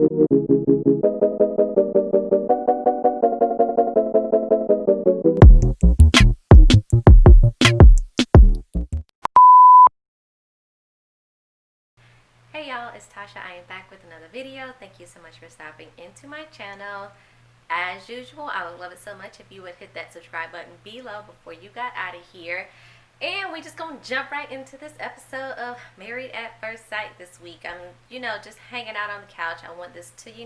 Hey y'all, it's Tasha. I am back with another video. Thank you so much for stopping into my channel. As usual, I would love it so much if you would hit that subscribe button below before you got out of here. And we just gonna jump right into this episode of Married at First Sight this week. I'm, just hanging out on the couch. I want this to, be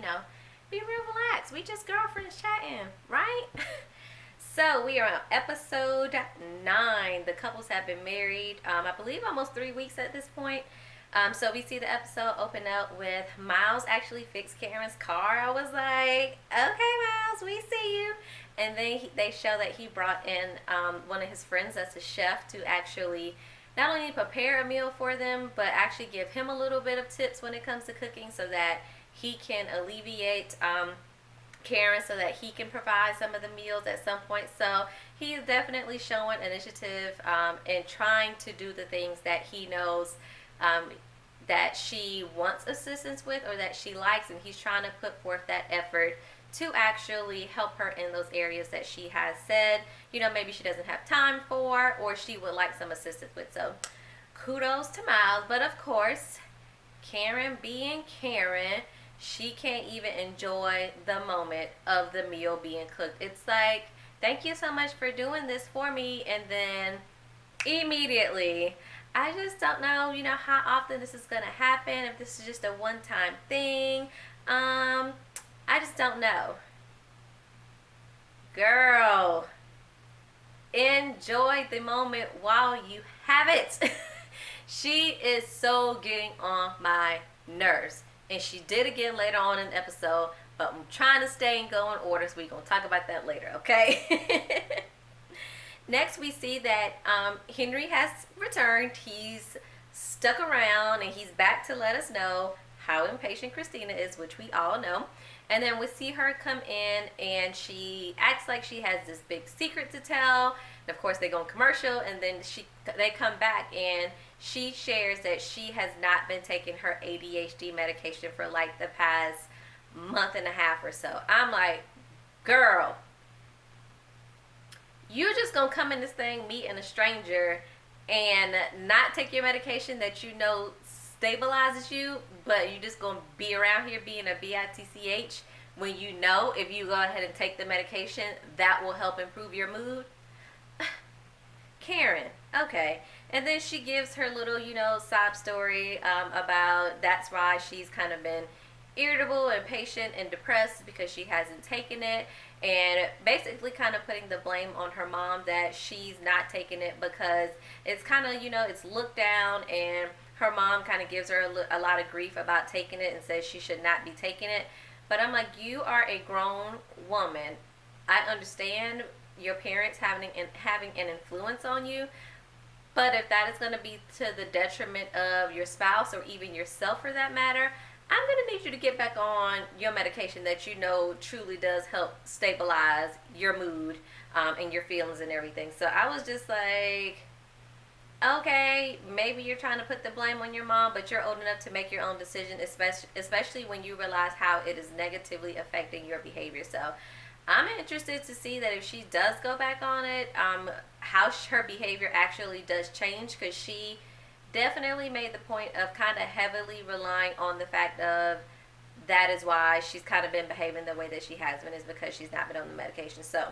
real relaxed. We just girlfriends chatting, right? So we are on episode 9. The couples have been married, I believe almost 3 weeks at this point. So we see the episode open up with Miles actually fixed Karen's car. I was like, okay, Miles, we see you. And then they show that he brought in one of his friends that's a chef to actually not only prepare a meal for them, but actually give him a little bit of tips when it comes to cooking so that he can alleviate Karen so that he can provide some of the meals at some point. So he is definitely showing initiative and trying to do the things that he knows that she wants assistance with or that she likes, and he's trying to put forth that effort to actually help her in those areas that she has said, maybe she doesn't have time for or she would like some assistance with. So kudos to Miles. But of course, Karen being Karen, she can't even enjoy the moment of the meal being cooked. It's like, thank you so much for doing this for me, and then immediately, I just don't know, how often this is going to happen, if this is just a one-time thing. I just don't know. Girl, enjoy the moment while you have it. She is so getting on my nerves. And she did again later on in the episode, but I'm trying to stay and go in order, so we're going to talk about that later, okay? Next, we see that Henry has returned. He's stuck around, and he's back to let us know how impatient Christina is, which we all know. And then we see her come in, and she acts like she has this big secret to tell. And of course, they go on commercial, and then they come back, and she shares that she has not been taking her ADHD medication for like the past month and a half or so. I'm like, girl, you just gonna come in this thing meeting a stranger and not take your medication that you know stabilizes you, but you just gonna be around here being a bitch when you know if you go ahead and take the medication that will help improve your mood. Karen, okay. And then she gives her little, sob story about that's why she's kind of been irritable, impatient, and depressed because she hasn't taken it, and basically kind of putting the blame on her mom that she's not taking it because it's kind of, it's looked down, and her mom kind of gives her a lot of grief about taking it and says she should not be taking it. But I'm like, you are a grown woman. I understand your parents having an influence on you, but if that is going to be to the detriment of your spouse or even yourself for that matter, I'm going to need you to get back on your medication that you know truly does help stabilize your mood and your feelings and everything. So I was just like, okay, maybe you're trying to put the blame on your mom, but you're old enough to make your own decision, especially when you realize how it is negatively affecting your behavior. So I'm interested to see that if she does go back on it, how her behavior actually does change, because she definitely made the point of kind of heavily relying on the fact of that is why she's kind of been behaving the way that she has been, is because she's not been on the medication. So,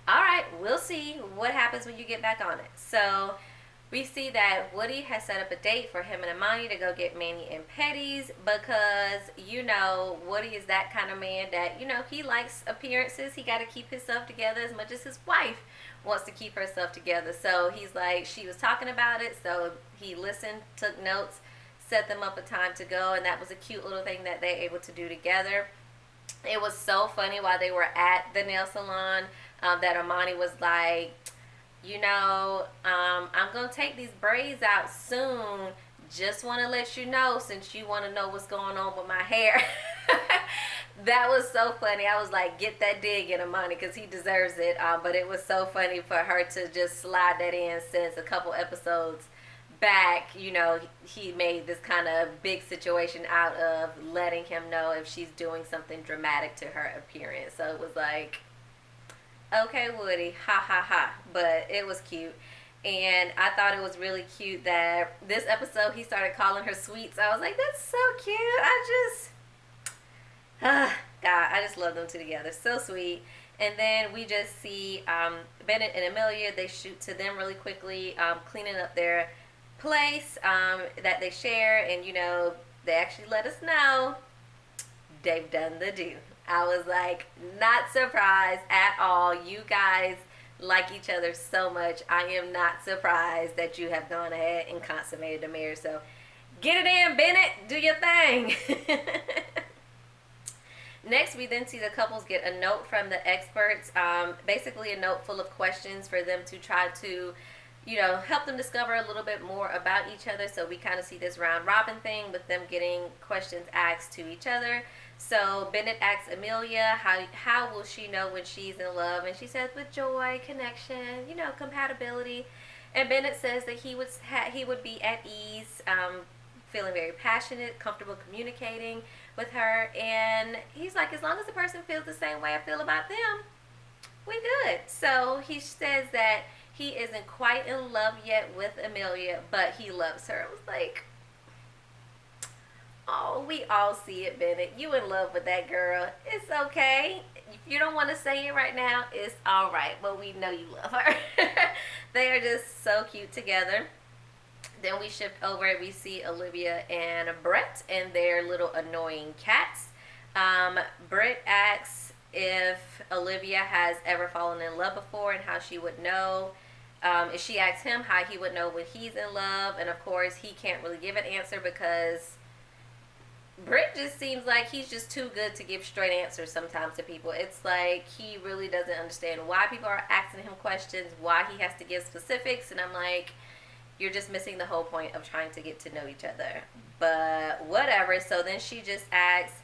all right, we'll see what happens when you get back on it. So we see that Woody has set up a date for him and Amani to go get Manny and Petty's because, Woody is that kind of man that, he likes appearances. He got to keep himself together as much as his wife wants to keep herself together. So he's like, she was talking about it, so he listened, took notes, set them up a time to go, and that was a cute little thing that they're able to do together. It was so funny while they were at the nail salon that Amani was like, I'm going to take these braids out soon. Just want to let you know, since you want to know what's going on with my hair. That was so funny. I was like, get that dig in, Amani, because he deserves it. But it was so funny for her to just slide that in since a couple episodes back, you know, he made this kind of big situation out of letting him know if she's doing something dramatic to her appearance. So it was like, okay, Woody, ha ha ha. But it was cute. And I thought it was really cute that this episode he started calling her sweets. I was like, that's so cute. God, I just love them two together. So sweet. And then we just see Bennett and Amelia. They shoot to them really quickly, cleaning up their place that they share. And, you know, they actually let us know they've done the do. I was like, not surprised at all. You guys like each other so much. I am not surprised that you have gone ahead and consummated the marriage. So get it in, Bennett. Do your thing. Next, we then see the couples get a note from the experts, basically a note full of questions for them to try to, you know, help them discover a little bit more about each other. So we kind of see this round robin thing with them getting questions asked to each other. So Bennett asks Amelia, how will she know when she's in love? And she says, with joy, connection, you know, compatibility. And Bennett says that he would be at ease, feeling very passionate, comfortable communicating with her. And he's like, as long as the person feels the same way I feel about them, we good. So he says that he isn't quite in love yet with Amelia, but he loves her. I was like, oh, we all see it, Bennett. You in love with that girl. It's okay. If you don't want to say it right now, it's all right. But we know you love her. They are just so cute together. Then we shift over. We see Olivia and Brett and their little annoying cats. Brett asks if Olivia has ever fallen in love before and how she would know. If she asks him how he would know when he's in love. And of course, he can't really give an answer because Brett just seems like he's just too good to give straight answers sometimes to people. It's like he really doesn't understand why people are asking him questions, why he has to give specifics. And I'm like, you're just missing the whole point of trying to get to know each other. But whatever. So then she just asks,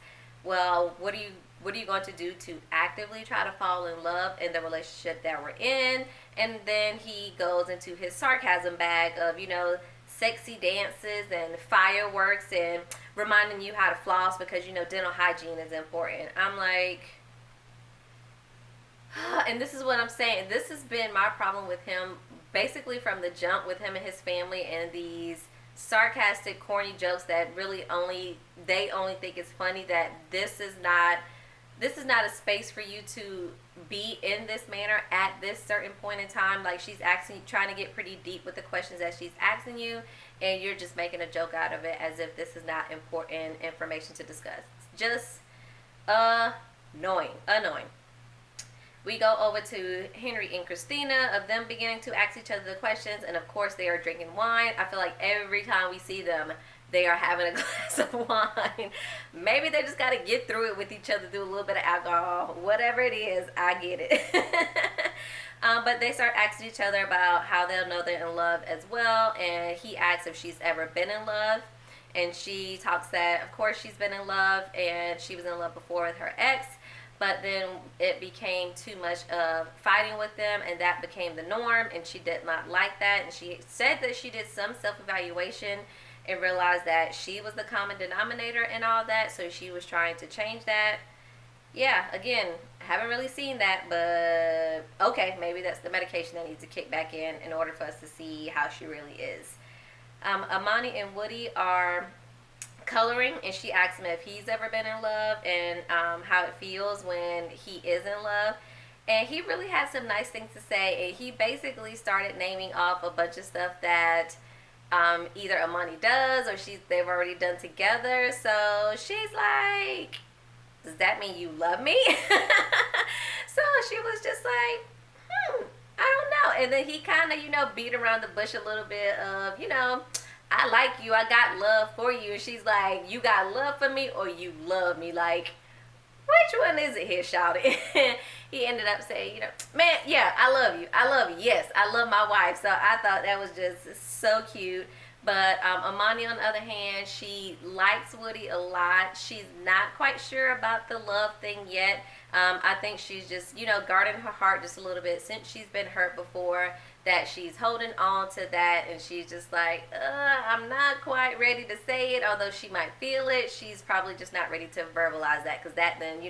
well, what are you going to do to actively try to fall in love in the relationship that we're in? And then he goes into his sarcasm bag of, you know, sexy dances and fireworks and reminding you how to floss because, you know, dental hygiene is important. I'm like, and this is what I'm saying. This has been my problem with him basically from the jump, with him and his family, and these sarcastic, corny jokes that really they only think it's funny. That this is not a space for you to be in this manner at this certain point in time. Like, she's trying to get pretty deep with the questions that she's asking you, and you're just making a joke out of it as if this is not important information to discuss. Just annoying. We go over to Henry and Christina, of them beginning to ask each other the questions, and of course they are drinking wine. I feel like every time we see them, they are having a glass of wine. Maybe they just got to get through it with each other, do a little bit of alcohol. Whatever it is, I get it. But they start asking each other about how they'll know they're in love as well. And he asks if she's ever been in love. And she talks that, of course, she's been in love. And she was in love before with her ex. But then it became too much of fighting with them. And that became the norm. And she did not like that. And she said that she did some self-evaluation and realized that she was the common denominator and all that. So she was trying to change that. Yeah, again, haven't really seen that, but okay, maybe that's the medication that needs to kick back in order for us to see how she really is. Amani and Woody are coloring, and she asks him if he's ever been in love and how it feels when he is in love. And he really had some nice things to say, and he basically started naming off a bunch of stuff that either Amani does or they've already done together. So she's like, does that mean you love me? So she was just like, I don't know. And then he kind of, beat around the bush a little bit of, I like you, I got love for you. And she's like, you got love for me or you love me? Like, which one is it here, shouty? He ended up saying, man, yeah, I love you. I love you. Yes, I love my wife. So I thought that was just so cute. But Amani, on the other hand, she likes Woody a lot. She's not quite sure about the love thing yet. I think she's just, guarding her heart just a little bit since she's been hurt before. that she's holding on to that, and she's just like, I'm not quite ready to say it, although she might feel it. She's probably just not ready to verbalize that, because that then,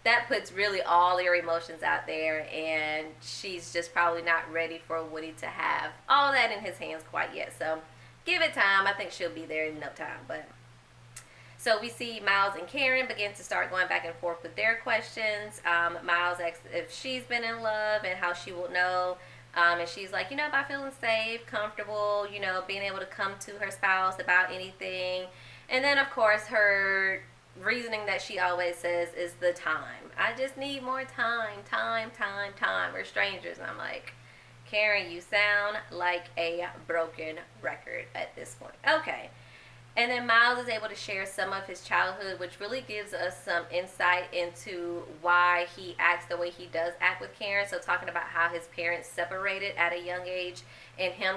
that puts really all your emotions out there, and she's just probably not ready for Woody to have all that in his hands quite yet. So give it time. I think she'll be there in no time. But so we see Miles and Karen begin to start going back and forth with their questions. Miles asks if she's been in love and how she will know. And she's like, by feeling safe, comfortable, being able to come to her spouse about anything. And then, of course, her reasoning that she always says is the time. I just need more time. We're strangers. And I'm like, Karen, you sound like a broken record at this point. Okay. And then Miles is able to share some of his childhood, which really gives us some insight into why he acts the way he does act with Karen. So talking about how his parents separated at a young age, and him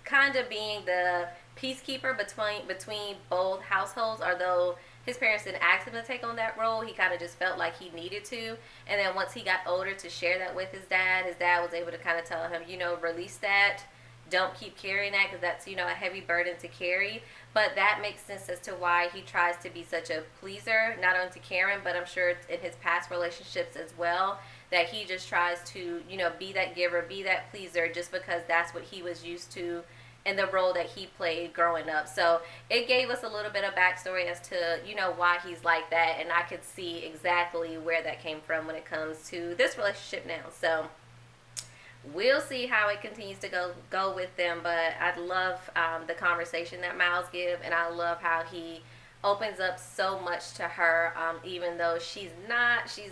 kind of being the peacekeeper between both households, although his parents didn't ask him to take on that role. He kind of just felt like he needed to. And then once he got older to share that with his dad was able to kind of tell him, release that. Don't keep carrying that, because that's, a heavy burden to carry. But that makes sense as to why he tries to be such a pleaser, not only to Karen, but I'm sure in his past relationships as well, that he just tries to, be that giver, be that pleaser, just because that's what he was used to in the role that he played growing up. So it gave us a little bit of backstory as to, why he's like that. And I could see exactly where that came from when it comes to this relationship now. So we'll see how it continues to go with them, but I love the conversation that Miles gives, and I love how he opens up so much to her, even though she's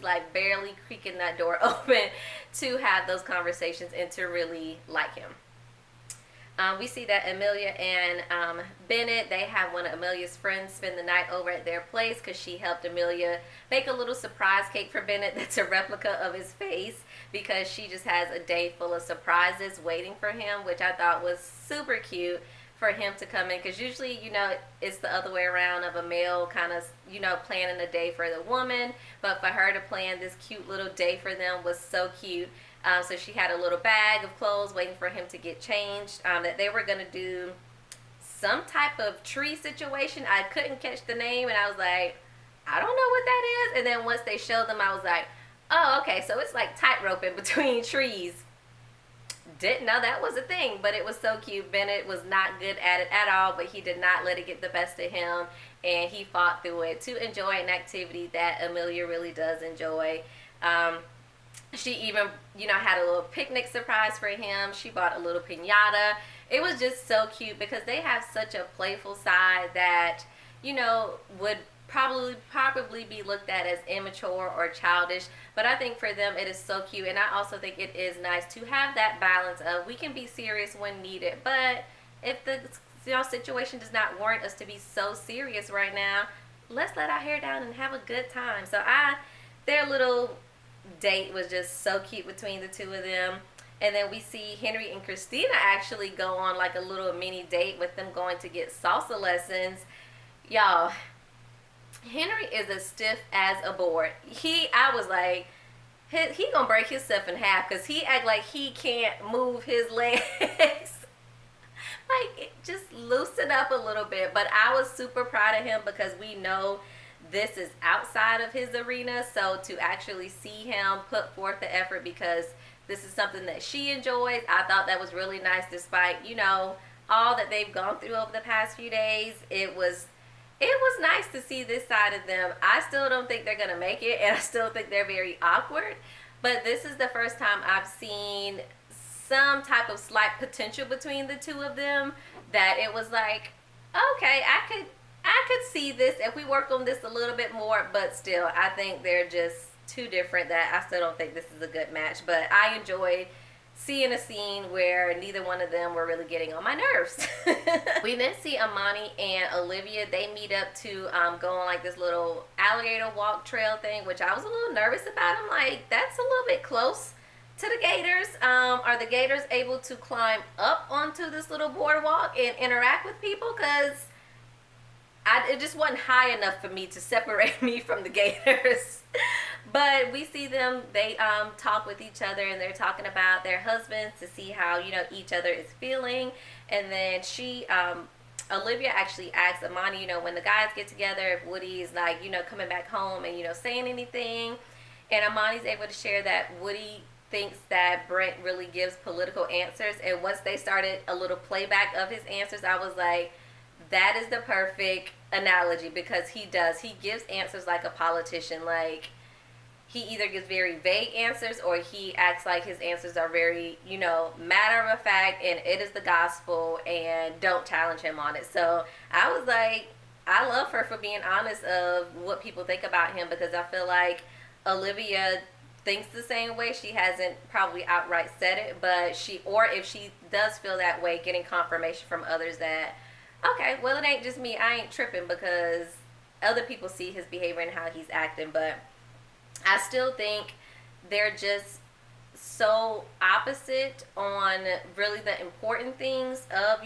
like barely creaking that door open to have those conversations and to really like him. We see that Amelia and Bennett, they have one of Amelia's friends spend the night over at their place, because she helped Amelia make a little surprise cake for Bennett that's a replica of his face, because she just has a day full of surprises waiting for him, which I thought was super cute for him to come in, because usually, it's the other way around, of a male kind of, planning a day for the woman, but for her to plan this cute little day for them was so cute. So she had a little bag of clothes waiting for him to get changed, that they were going to do some type of tree situation. I couldn't catch the name, and I was like, I don't know what that is. And then once they showed them, I was like, oh, okay, so it's like tightroping between trees. Didn't know that was a thing, but it was so cute. Bennett was not good at it at all, but he did not let it get the best of him, and he fought through it to enjoy an activity that Amelia really does enjoy. She even, had a little picnic surprise for him. She bought a little piñata. It was just so cute, because they have such a playful side that, would probably be looked at as immature or childish. But I think for them it is so cute, and I also think it is nice to have that balance of, we can be serious when needed, but if the situation does not warrant us to be so serious right now, let's let our hair down and have a good time. So their little date was just so cute between the two of them. And then we see Henry and Christina actually go on like a little mini date, with them going to get salsa lessons. Y'all, Henry is as stiff as a board. I was like, he gonna break himself in half, because he act like he can't move his legs. Like, just loosen up a little bit. But I was super proud of him, because we know this is outside of his arena. So to actually see him put forth the effort, because this is something that she enjoys, I thought that was really nice, despite, all that they've gone through over the past few days. It was nice to see this side of them. I still don't think they're going to make it, and I still think they're very awkward. But this is the first time I've seen some type of slight potential between the two of them, that it was like, okay, I could see this if we worked on this a little bit more. But still, I think they're just too different, that I still don't think this is a good match. But I enjoyed seeing a scene where neither one of them were really getting on my nerves. We then see Amani and Olivia. They meet up to go on like this little alligator walk trail thing, which I was a little nervous about. I'm like, that's a little bit close to the gators. Are the gators able to climb up onto this little boardwalk and interact with people? Because it just wasn't high enough for me to separate me from the gators. But we see them, they talk with each other, and they're talking about their husbands to see how, each other is feeling. And then Olivia actually asks Amani, when the guys get together, if Woody's like, coming back home and, saying anything. And Amani's able to share that Woody thinks that Brent really gives political answers. And once they started a little playback of his answers, I was like, that is the perfect analogy, because he does. He gives answers like a politician. Like, he either gives very vague answers, or he acts like his answers are very, matter of fact, and it is the gospel, and don't challenge him on it. So I was like, I love her for being honest of what people think about him, because I feel like Olivia thinks the same way. She hasn't probably outright said it, but or if she does feel that way, getting confirmation from others that, okay, well, it ain't just me. I ain't tripping, because other people see his behavior and how he's acting. But I still think they're just so opposite on really the important things of,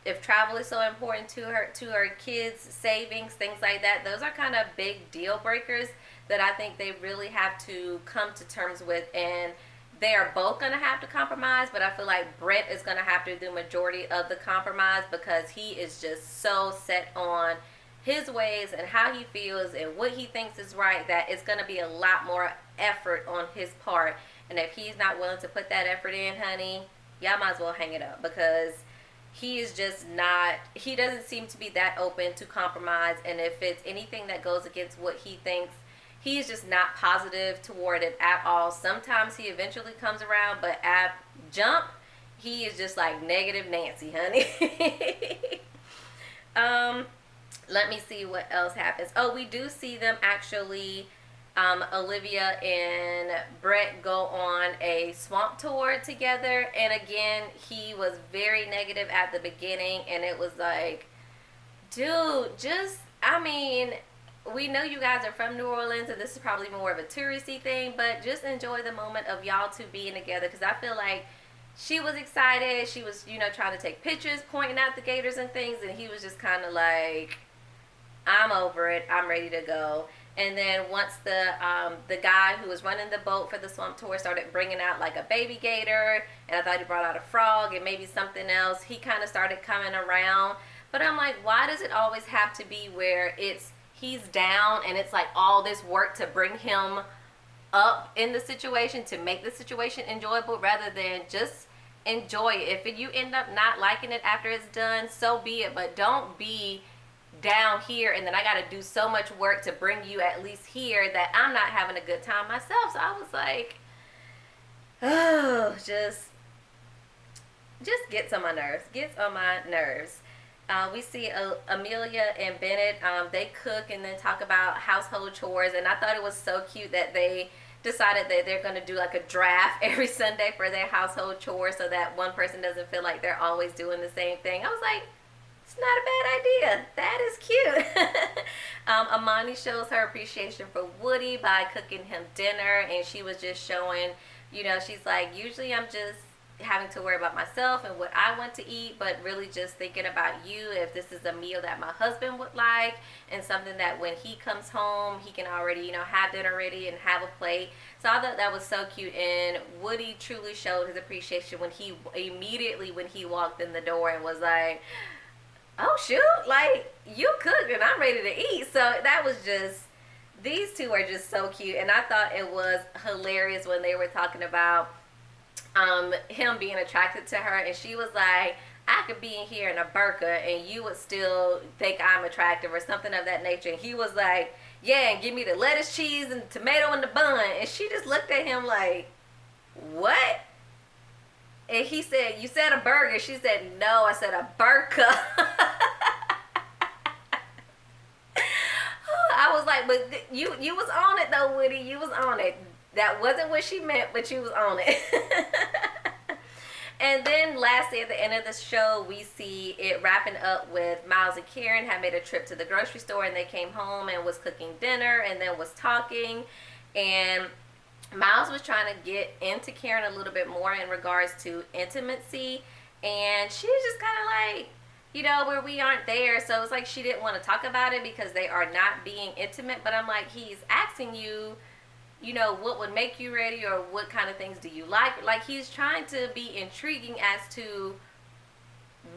if travel is so important to her kids, savings, things like that. Those are kind of big deal breakers that I think they really have to come to terms with. And they are both going to have to compromise, but I feel like Brent is going to have to do majority of the compromise, because he is just so set on his ways and how he feels and what he thinks is right, that it's going to be a lot more effort on his part. And if he's not willing to put that effort in, honey, y'all might as well hang it up, because he is just not, he doesn't seem to be that open to compromise. And if it's anything that goes against what he thinks, he is just not positive toward it at all. Sometimes he eventually comes around, but at jump, he is just like negative Nancy, honey. Let me see what else happens. Oh, we do see them actually, Olivia and Brett go on a swamp tour together. And again, he was very negative at the beginning. And it was like, dude, we know you guys are from New Orleans, and this is probably more of a touristy thing, but just enjoy the moment of y'all two being together. Because I feel like she was excited. She was, trying to take pictures, pointing out the gators and things. And he was just kind of like, I'm over it. I'm ready to go. And then once the guy who was running the boat for the swamp tour started bringing out like a baby gator, and I thought he brought out a frog and maybe something else, he kind of started coming around. But I'm like, why does it always have to be where he's down and it's like all this work to bring him up in the situation to make the situation enjoyable, rather than just enjoy it? If you end up not liking it after it's done, so be it. But don't be down here and then I got to do so much work to bring you at least here that I'm not having a good time myself. So I was like, oh, just gets on my nerves. We see Amelia and Bennett, they cook and then talk about household chores, and I thought it was so cute that they decided that they're going to do like a draft every Sunday for their household chores, so that one person doesn't feel like they're always doing the same thing. I was like, it's not a bad idea. That is cute. Amani shows her appreciation for Woody by cooking him dinner, and she was just showing, she's like, usually I'm just having to worry about myself and what I want to eat, but really just thinking about you, if this is a meal that my husband would like, and something that when he comes home he can already have dinner ready and have a plate. So I thought that was so cute, and Woody truly showed his appreciation when he walked in the door and was like, oh shoot, like, you cooked and I'm ready to eat. So that was just, these two are just so cute. And I thought it was hilarious when they were talking about him being attracted to her, and she was like, I could be in here in a burqa and you would still think I'm attractive, or something of that nature. And he was like, yeah, and give me the lettuce, cheese, and tomato in the bun. And she just looked at him like, what? And he said, you said a burger. She said, no, I said a burqa. I was like, but you was on it though, Woody. You was on it. That wasn't what she meant, but you was on it. And then lastly, at the end of the show, we see it wrapping up with Miles and Karen had made a trip to the grocery store, and they came home and was cooking dinner and then was talking. And Miles was trying to get into Karen a little bit more in regards to intimacy, and she was just kind of like, where we aren't there. So it's like she didn't want to talk about it because they are not being intimate. But I'm like, he's asking you what would make you ready, or what kind of things do you like? Like, he's trying to be intriguing as to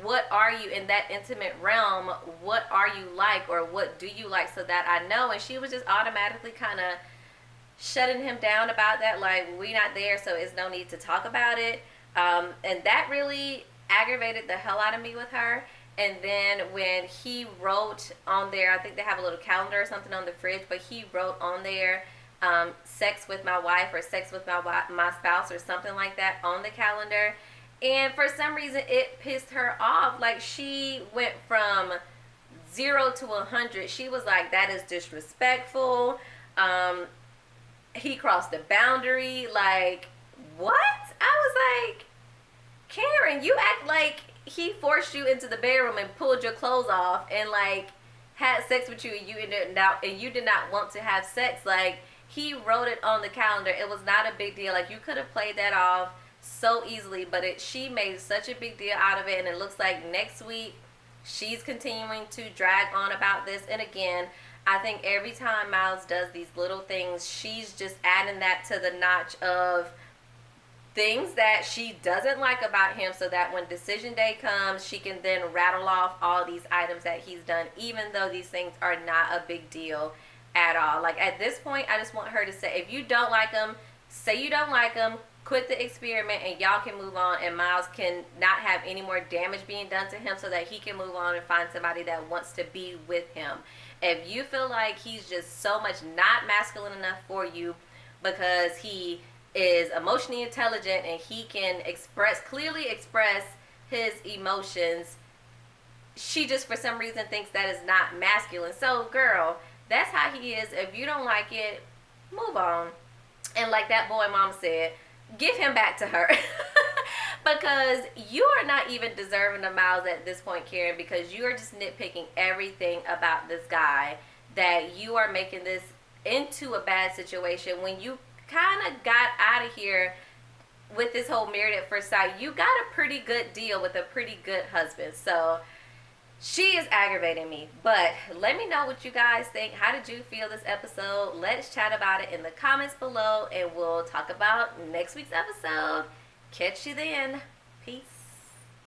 what are you in that intimate realm, what are you like, or what do you like, so that I know. And she was just automatically kind of shutting him down about that, like, we not there, so it's no need to talk about it. And that really aggravated the hell out of me with her. And then when he wrote on there, I think they have a little calendar or something on the fridge, but he wrote on there, sex with my wife, or sex with my spouse, or something like that on the calendar. And for some reason, it pissed her off. Like, she went from 0 to 100. She was like, that is disrespectful. He crossed the boundary. Like, what? I was like, Karen, you act like he forced you into the bedroom and pulled your clothes off and, like, had sex with you, and you did not want to have sex. Like, he wrote it on the calendar. It was not a big deal. Like, you could have played that off so easily, but she made such a big deal out of it. And it looks like next week she's continuing to drag on about this. And again, I think every time Miles does these little things, she's just adding that to the notch of things that she doesn't like about him, so that when decision day comes, she can then rattle off all these items that he's done, even though these things are not a big deal at all. Like, at this point, I just want her to say, if you don't like him, say you don't like him, quit the experiment, and y'all can move on, and Miles can not have any more damage being done to him, so that he can move on and find somebody that wants to be with him. If you feel like he's just so much not masculine enough for you, because he is emotionally intelligent and he can clearly express his emotions, she just for some reason thinks that is not masculine. So, girl, that's how he is. If you don't like it, move on. And like that boy mom said, give him back to her. Because you are not even deserving of Miles at this point, Karen, because you are just nitpicking everything about this guy, that you are making this into a bad situation when you kind of got out of here with this whole married at first sight. You got a pretty good deal with a pretty good husband. So she is aggravating me. But let me know what you guys think. How did you feel this episode? Let's chat about it in the comments below, and we'll talk about next week's episode. Catch you then. Peace.